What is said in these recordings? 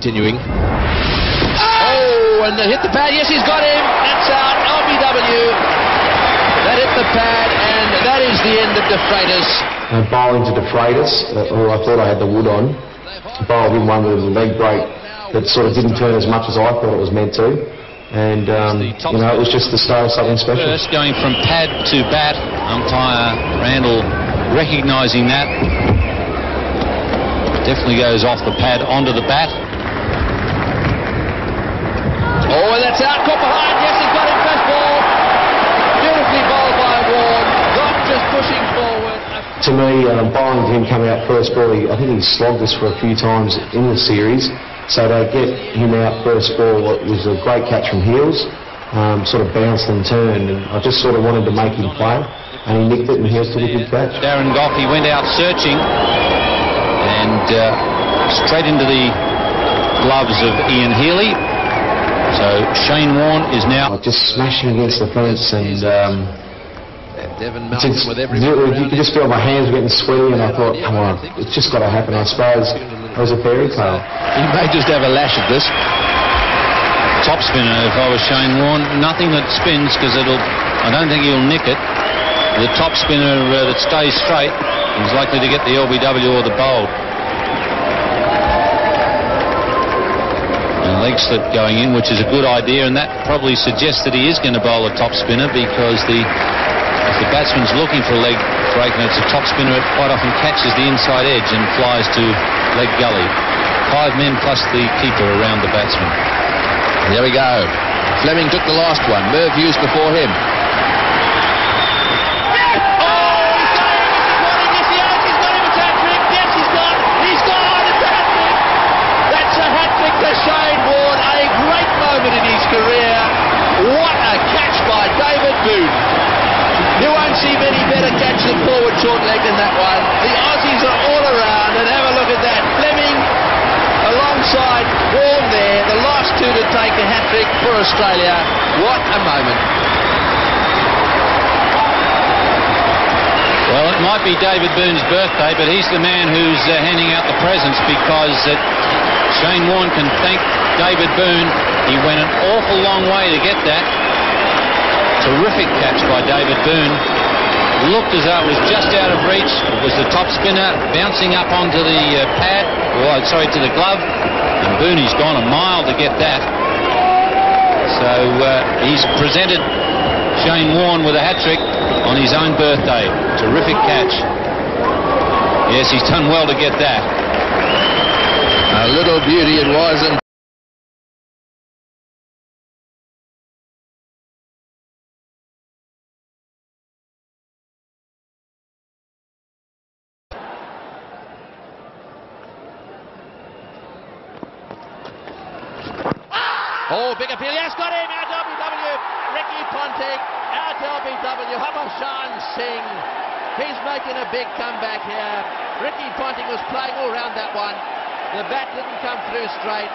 Continuing. Oh, and they hit the pad. Yes, he's got him. That's out. LBW. That hit the pad, and that is the end of De Freitas. Bowling to De Freitas, who I thought I had the wood on. Bowled in one with a leg break that sort of didn't turn as much as I thought it was meant to. And, you know, it was just the start of something special. First going from pad to bat. Umpire Randall recognising that. Definitely goes off the pad onto the bat. Oh, and that's out. Caught behind. Yes, he's got him. First ball. Beautifully bowled by Warne. Not just pushing forward. To me, bowling to him coming out first ball, I think he slogged us for a few times in the series. So to get him out first ball, it was a great catch from heels. Sort of bounced and turned, and I just sort of wanted to make him play. And he nicked it, and heels took a good catch. Darren Goffey went out searching, and straight into the gloves of Ian Healy. So Shane Warne is now just smashing against the fence, and you could just feel my hands were getting sweaty, and I thought, come on, it's just got to happen. I suppose it was a fairy tale. He may just have a lash at this. Top spinner, if I was Shane Warne, nothing that spins, because I don't think he'll nick it. The top spinner that stays straight is likely to get the LBW or the bold. And leg slip going in, which is a good idea, and that probably suggests that he is going to bowl a top spinner, because if the batsman's looking for a leg break and it's a top spinner, it quite often catches the inside edge and flies to leg gully. 5 men plus the keeper around the batsman. There we go. Fleming took the last one. Merv Hughes before him. Shane Warne, a great moment in his career. What a catch by David Boone. You won't see many better catch than forward short leg than that one. The Aussies are all around, and have a look at that. Fleming alongside Warne there, the last two to take a hat-trick for Australia. What a moment. Well, it might be David Boone's birthday, but he's the man who's handing out the presents, because Shane Warne can thank David Boone. He went an awful long way to get that. Terrific catch by David Boone. Looked as though it was just out of reach. It was the top spinner bouncing up onto the pad, to the glove. And Boone, he's gone a mile to get that. So he's presented Shane Warne with a hat-trick on his own birthday. Terrific catch. Yes, he's done well to get that. A little beauty it was. And oh, big appeal. Yes, got him. Out LBW. Ricky Ponting. Out LBW. Harbhajan Singh. He's making a big comeback here. Ricky Ponting was playing all round that one. The bat didn't come through straight.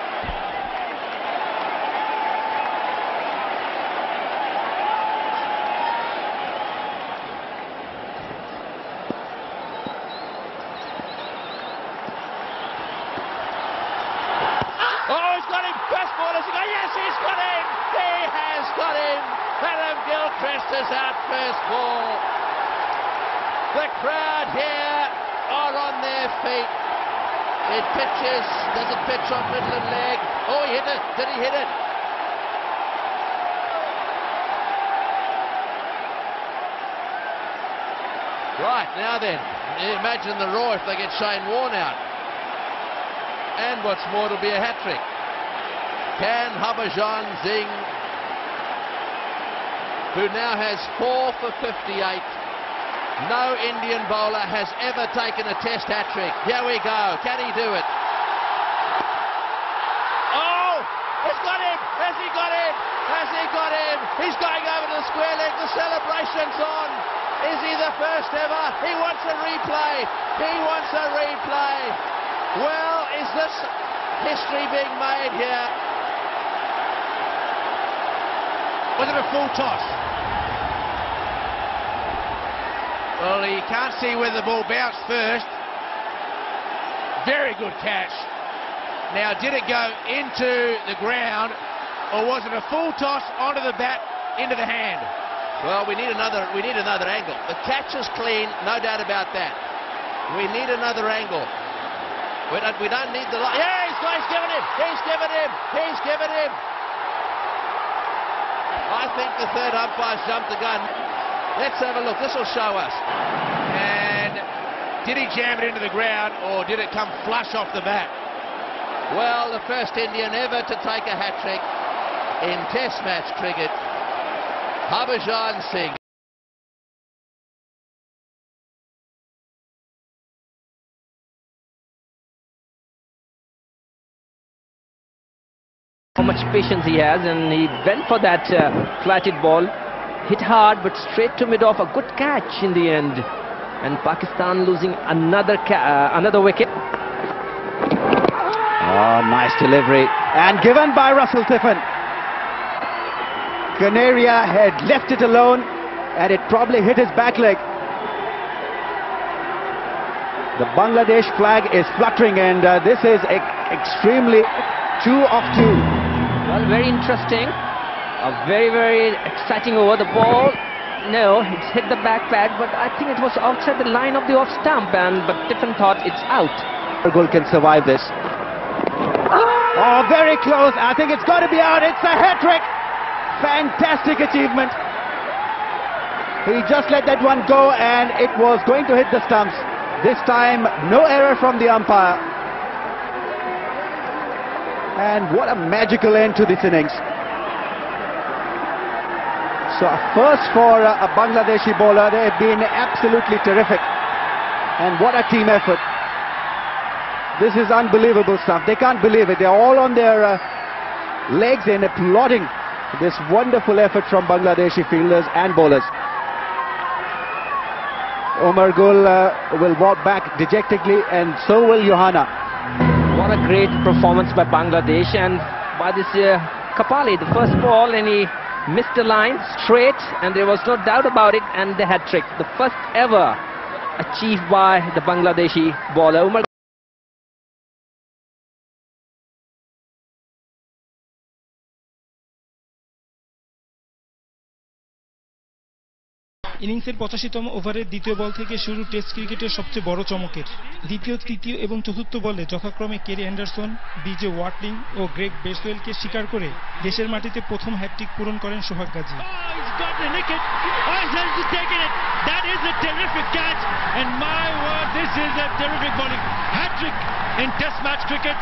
Oh, he's got him. First ball. Has he got? Yes, he's got him. He has got him. Adam Gilchrist is out first ball. The crowd here are on their feet. It pitches. Does it pitch on middle and leg? Oh, he hit it. Did he hit it? Right, now then, imagine the roar if they get Shane Warne out. And what's more, it'll be a hat-trick. Can Harbhajan Singh, who now has 4 for 58, no Indian bowler has ever taken a test hat-trick. Here we go. Can he do it? Oh! He's got him! Has he got him? Has he got him? He's going over to the square leg. The celebration's on. Is he the first ever? He wants a replay. He wants a replay. Well, is this history being made here? Was it a full toss? Well, you can't see where the ball bounced first. Very good catch. Now, did it go into the ground, or was it a full toss onto the bat, into the hand? Well, we need another angle. The catch is clean, no doubt about that. We need another angle. We don't need the... Yeah, he's given him! He's given him! He's given him! I think the third umpire's jumped the gun. Let's have a look. This will show us. And did he jam it into the ground, or did it come flush off the bat? Well, the first Indian ever to take a hat-trick in Test match cricket, Harbhajan Singh. How much patience he has, and he went for that flatted ball, hit hard but straight to mid-off. A good catch in the end, and Pakistan losing another wicket. Oh, nice delivery, and given by Russell Tiffin. Canaria had left it alone, and it probably hit his back leg. The Bangladesh flag is fluttering, and this is extremely 2 of 2. Well, very interesting. A very, very exciting over. The ball, no, it's hit the back pad, but I think it was outside the line of the off stump, but Tiffin thought it's out. Goal can survive this. Oh, very close. I think it's got to be out. It's a hat-trick. Fantastic achievement. He just let that one go, and it was going to hit the stumps. This time, no error from the umpire. And what a magical end to this innings. So a first for a Bangladeshi bowler. They have been absolutely terrific. And what a team effort. This is unbelievable stuff. They can't believe it. They're all on their legs and applauding this wonderful effort from Bangladeshi fielders and bowlers. Omar Gul will walk back dejectedly, and so will Johanna. What a great performance by Bangladesh, and by this Kapali, the first ball, and he missed the line straight, and there was no doubt about it, and the hat-trick, the first ever achieved by the Bangladeshi bowler. ইনিংসের 85তম ওভারের দ্বিতীয় বল থেকে শুরু test ক্রিকেটের সবচেয়ে বড় চমকের। দ্বিতীয়, তৃতীয় এবং চতুর্থ বলে যথাক্রমে কেরি অ্যান্ডারসন, বিজে ওয়াটলিং ও গ্রেগ বেসওয়েলকে শিকার করে দেশের মাটিতে প্রথম হ্যাটট্রিক পূরণ করেন Sohag Gazi. Hat-trick in Test match cricket.